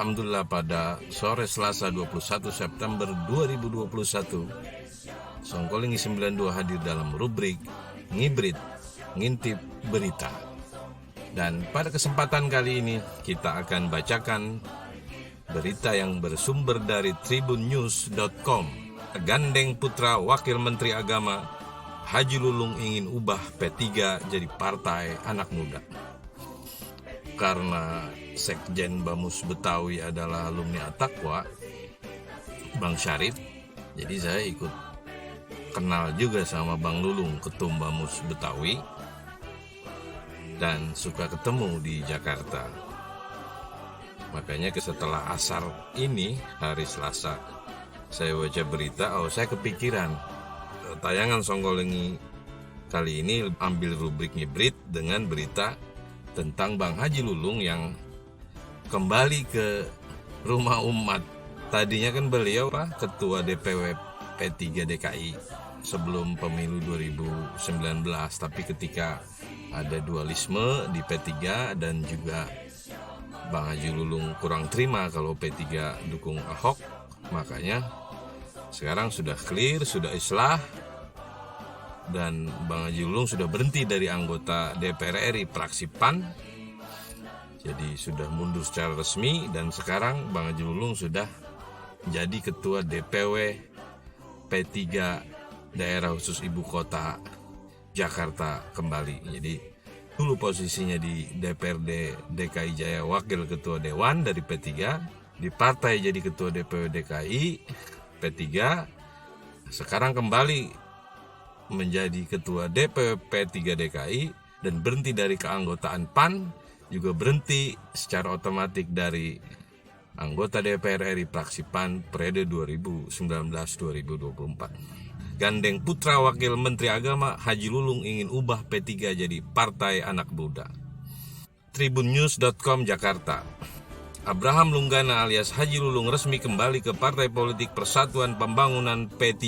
Alhamdulillah pada sore Selasa 21 September 2021, Songkolingi 92 hadir dalam rubrik Ngibrit, Ngintip Berita. Dan pada kesempatan kali ini kita akan bacakan berita yang bersumber dari tribunnews.com. Gandeng putra Wakil Menteri Agama Haji Lulung ingin ubah P3 jadi Partai Anak Muda. Karena Sekjen Bamus Betawi adalah alumni At-Taqwa, Bang Syarif, jadi saya ikut kenal juga sama Bang Lulung, Ketum Bamus Betawi, dan suka ketemu di Jakarta. Makanya setelah asar ini, hari Selasa, saya baca berita, saya kepikiran. Tayangan Songkolingi kali ini ambil rubrik Ngibrit dengan berita tentang Bang Haji Lulung yang kembali ke rumah umat. Tadinya kan beliau ketua DPW P3 DKI sebelum pemilu 2019, tapi ketika ada dualisme di P3 dan juga Bang Haji Lulung kurang terima kalau P3 dukung Ahok, makanya sekarang sudah clear, sudah islah, dan Bang Haji Lulung sudah berhenti dari anggota DPR RI fraksi PAN. Jadi sudah mundur secara resmi, dan sekarang Bang Haji Lulung sudah jadi ketua DPW P3 Daerah Khusus Ibu Kota Jakarta kembali. Jadi dulu posisinya di DPRD DKI Jaya Wakil Ketua Dewan dari P3, di partai jadi ketua DPW DKI P3, sekarang kembali menjadi ketua DPW P3 DKI dan berhenti dari keanggotaan PAN, juga berhenti secara otomatis dari anggota DPR RI fraksi PAN periode 2019-2024. Gandeng putra Wakil Menteri Agama Haji Lulung ingin ubah P3 jadi Partai Anak Muda. Tribunnews.com Jakarta. Abraham Lunggana alias Haji Lulung resmi kembali ke Partai Politik Persatuan Pembangunan P3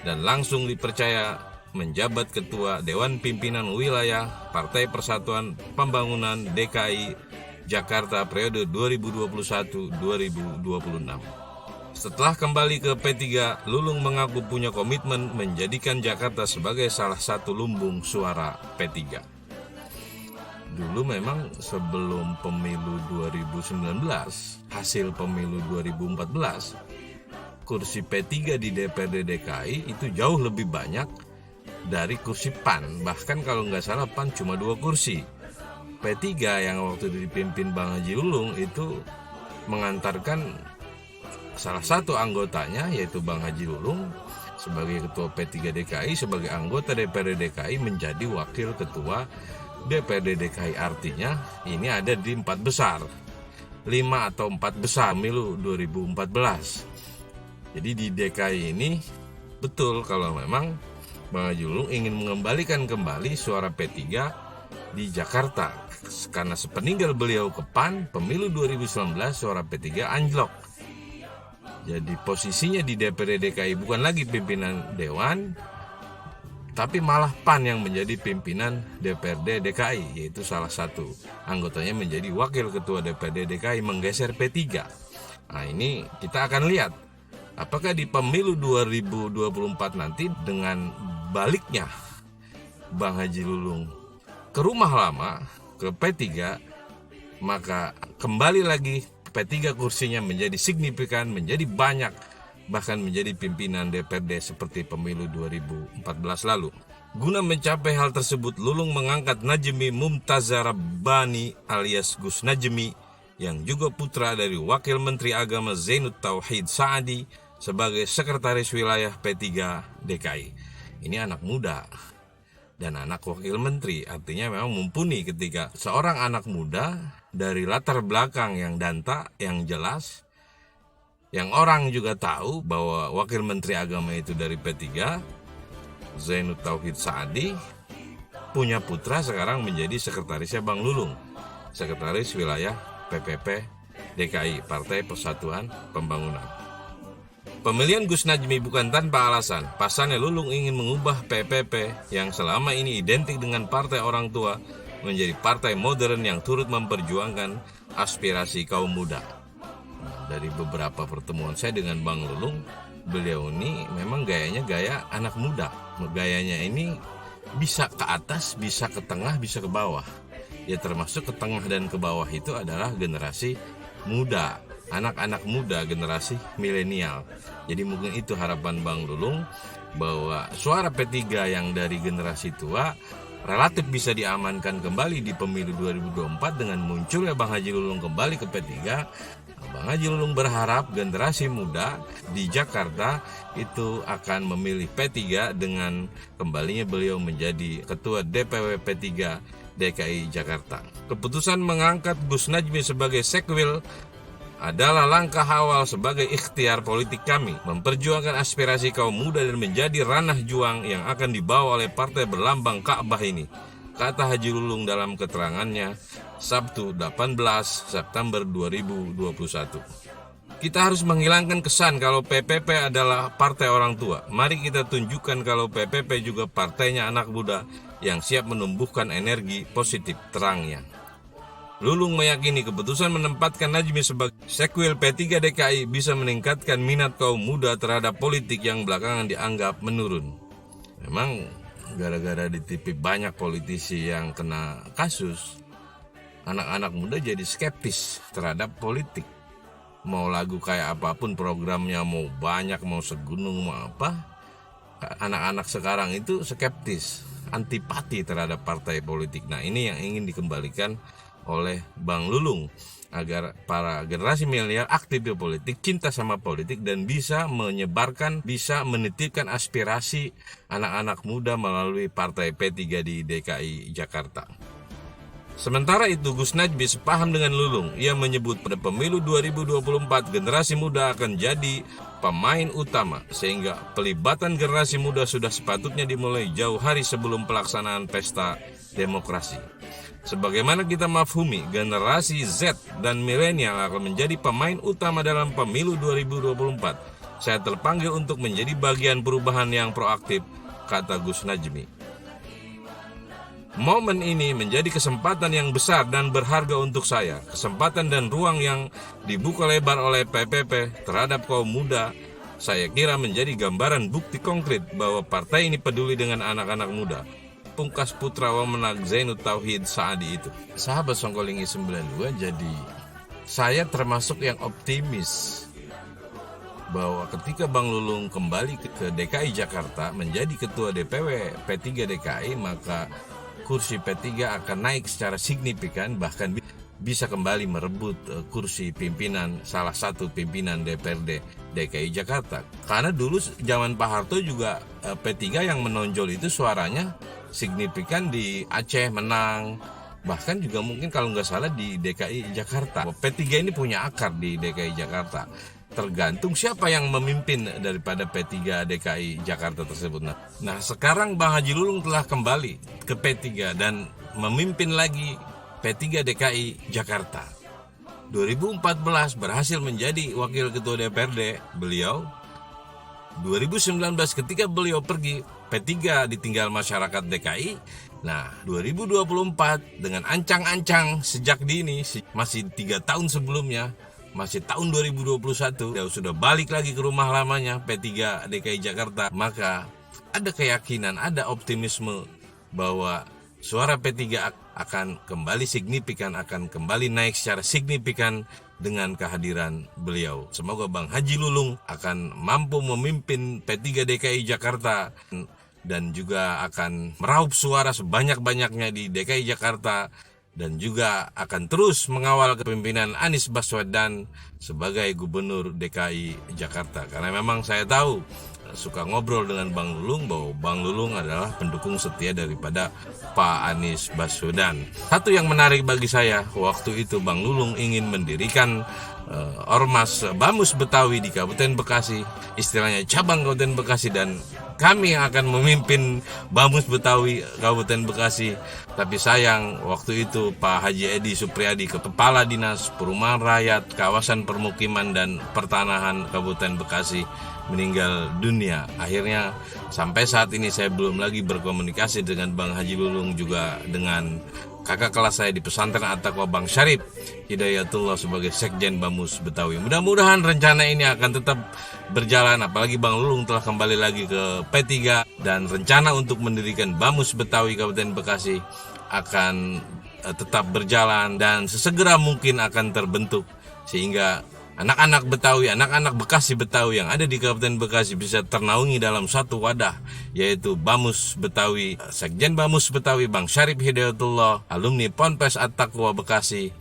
dan langsung dipercaya menjabat Ketua Dewan Pimpinan Wilayah Partai Persatuan Pembangunan DKI Jakarta periode 2021-2026. Setelah kembali ke P3, Lulung mengaku punya komitmen menjadikan Jakarta sebagai salah satu lumbung suara P3. Dulu memang sebelum pemilu 2019, hasil pemilu 2014, kursi P3 di DPRD DKI itu jauh lebih banyak dari kursi PAN. Bahkan kalau nggak salah PAN cuma 2 kursi. P3 yang waktu dipimpin Bang Haji Lulung itu mengantarkan salah satu anggotanya, yaitu Bang Haji Lulung sebagai ketua P3 DKI, sebagai anggota DPRD DKI menjadi wakil ketua DPRD DKI. Artinya ini ada di 4 besar, 5 atau 4 besar pemilu 2014. Jadi di DKI ini betul kalau memang Bang Haji Lulung ingin mengembalikan kembali suara P3 di Jakarta. Karena sepeninggal beliau ke PAN, pemilu 2019 suara P3 anjlok. Jadi posisinya di DPRD DKI bukan lagi pimpinan Dewan, tapi malah PAN yang menjadi pimpinan DPRD DKI, yaitu salah satu anggotanya menjadi wakil ketua DPRD DKI, menggeser P3. Nah, ini kita akan lihat apakah di pemilu 2024 nanti dengan baliknya Bang Haji Lulung ke rumah lama, ke P3, maka kembali lagi P3 kursinya menjadi signifikan, menjadi banyak, bahkan menjadi pimpinan DPRD seperti pemilu 2014 lalu. Guna mencapai hal tersebut, Lulung mengangkat Najmi Mumtazah Rabbani alias Gus Najmi, yang juga putra dari Wakil Menteri Agama Zainud Tauhid Saadi, sebagai sekretaris wilayah P3 DKI. Ini anak muda dan anak wakil menteri, artinya memang mumpuni ketika seorang anak muda dari latar belakang yang danta, yang jelas, yang orang juga tahu bahwa wakil menteri agama itu dari P3, Zainud Tauhid Saadi, punya putra sekarang menjadi sekretarisnya Bang Lulung, sekretaris wilayah PPP DKI, Partai Persatuan Pembangunan. Pemilihan Gus Najmi bukan tanpa alasan. Pasalnya Lulung ingin mengubah PPP yang selama ini identik dengan partai orang tua menjadi partai modern yang turut memperjuangkan aspirasi kaum muda. Dari beberapa pertemuan saya dengan Bang Lulung, beliau ini memang gayanya gaya anak muda. Gayanya ini bisa ke atas, bisa ke tengah, bisa ke bawah. Ya termasuk ke tengah dan ke bawah itu adalah generasi muda, anak-anak muda, generasi milenial. Jadi mungkin itu harapan Bang Lulung, bahwa suara P3 yang dari generasi tua relatif bisa diamankan kembali di pemilu 2024 dengan munculnya Bang Haji Lulung kembali ke P3. Bang Haji Lulung berharap generasi muda di Jakarta itu akan memilih P3 dengan kembalinya beliau menjadi Ketua DPW P3 DKI Jakarta. Keputusan mengangkat Gus Najmi sebagai sekwil adalah langkah awal sebagai ikhtiar politik kami memperjuangkan aspirasi kaum muda dan menjadi ranah juang yang akan dibawa oleh partai berlambang Ka'bah ini, kata Haji Lulung dalam keterangannya Sabtu 18 September 2021. Kita harus menghilangkan kesan kalau PPP adalah partai orang tua. Mari kita tunjukkan kalau PPP juga partainya anak muda yang siap menumbuhkan energi positif, terangnya. Lulung meyakini keputusan menempatkan Najmi sebagai sekwil P3 DKI bisa meningkatkan minat kaum muda terhadap politik yang belakangan dianggap menurun. Memang gara-gara di TV banyak politisi yang kena kasus, anak-anak muda jadi skeptis terhadap politik. Mau lagu kayak apapun programnya, mau banyak, mau segunung, mau apa, anak-anak sekarang itu skeptis, antipati terhadap partai politik. Nah ini yang ingin dikembalikan oleh Bang Lulung, agar para generasi milenial aktif di politik, cinta sama politik, dan bisa menyebarkan, bisa menitipkan aspirasi anak-anak muda melalui partai P3 di DKI Jakarta. Sementara itu Gus Najmi sepaham dengan Lulung. Ia menyebut pada pemilu 2024 generasi muda akan jadi pemain utama, sehingga pelibatan generasi muda sudah sepatutnya dimulai jauh hari sebelum pelaksanaan pesta demokrasi. Sebagaimana kita mafhumi, generasi Z dan milenial akan menjadi pemain utama dalam pemilu 2024. Saya terpanggil untuk menjadi bagian perubahan yang proaktif, kata Gus Najmi. Momen ini menjadi kesempatan yang besar dan berharga untuk saya. Kesempatan dan ruang yang dibuka lebar oleh PPP terhadap kaum muda, saya kira menjadi gambaran bukti konkret bahwa partai ini peduli dengan anak-anak muda. Pungkas Putra Wamenak Zainud Tauhid Saadi itu. Sahabat Songkolingi 92, jadi saya termasuk yang optimis bahwa ketika Bang Lulung kembali ke DKI Jakarta menjadi Ketua DPW P3 DKI, maka kursi P3 akan naik secara signifikan, bahkan bisa kembali merebut kursi pimpinan, salah satu pimpinan DPRD DKI Jakarta. Karena dulu zaman Pak Harto juga P3 yang menonjol itu suaranya signifikan di Aceh, menang, bahkan juga mungkin kalau nggak salah di DKI Jakarta. P3 ini punya akar di DKI Jakarta, tergantung siapa yang memimpin daripada P3 DKI Jakarta tersebut. Nah sekarang Bang Haji Lulung telah kembali ke P3 dan memimpin lagi P3 DKI Jakarta. 2014 berhasil menjadi wakil ketua DPRD beliau. 2019 ketika beliau pergi, P3 ditinggal masyarakat DKI. Nah 2024 dengan ancang-ancang sejak dini, masih 3 tahun sebelumnya, masih tahun 2021, dia sudah balik lagi ke rumah lamanya P3 DKI Jakarta. Maka ada keyakinan, ada optimisme bahwa suara P3 akan kembali signifikan, akan kembali naik secara signifikan dengan kehadiran beliau. Semoga Bang Haji Lulung akan mampu memimpin P3 DKI Jakarta dan juga akan meraup suara sebanyak-banyaknya di DKI Jakarta, dan juga akan terus mengawal kepemimpinan Anies Baswedan sebagai Gubernur DKI Jakarta. Karena memang saya tahu, suka ngobrol dengan Bang Lulung, bahwa Bang Lulung adalah pendukung setia daripada Pak Anies Baswedan. Satu yang menarik bagi saya, waktu itu Bang Lulung ingin mendirikan Ormas Bamus Betawi di Kabupaten Bekasi, istilahnya cabang Kabupaten Bekasi, dan kami yang akan memimpin Bamus Betawi Kabupaten Bekasi. Tapi sayang waktu itu Pak Haji Edi Supriyadi, Kepala Dinas Perumahan Rakyat, Kawasan Permukiman dan Pertanahan Kabupaten Bekasi, meninggal dunia. Akhirnya sampai saat ini saya belum lagi berkomunikasi dengan Bang Haji Lulung, juga dengan kakak kelas saya di pesantren At-Taqwa Bang Syarif Hidayatullah sebagai Sekjen Bamus Betawi. Mudah-mudahan rencana ini akan tetap berjalan, apalagi Bang Lulung telah kembali lagi ke P3 dan rencana untuk mendirikan Bamus Betawi Kabupaten Bekasi akan tetap berjalan dan sesegera mungkin akan terbentuk, sehingga anak-anak Betawi, anak-anak Bekasi Betawi yang ada di Kabupaten Bekasi bisa ternaungi dalam satu wadah, yaitu Bamus Betawi. Sekjen Bamus Betawi Bang Syarif Hidayatullah, alumni Ponpes At-Taqwa Bekasi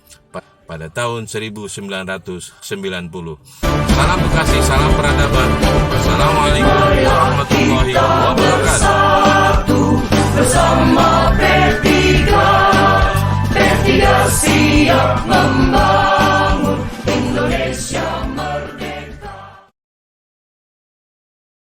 pada tahun 1990. Salam Bekasi, salam peradaban. Assalamualaikum warahmatullahi wabarakatuh. Bersama P3 siap membangun Indonesia.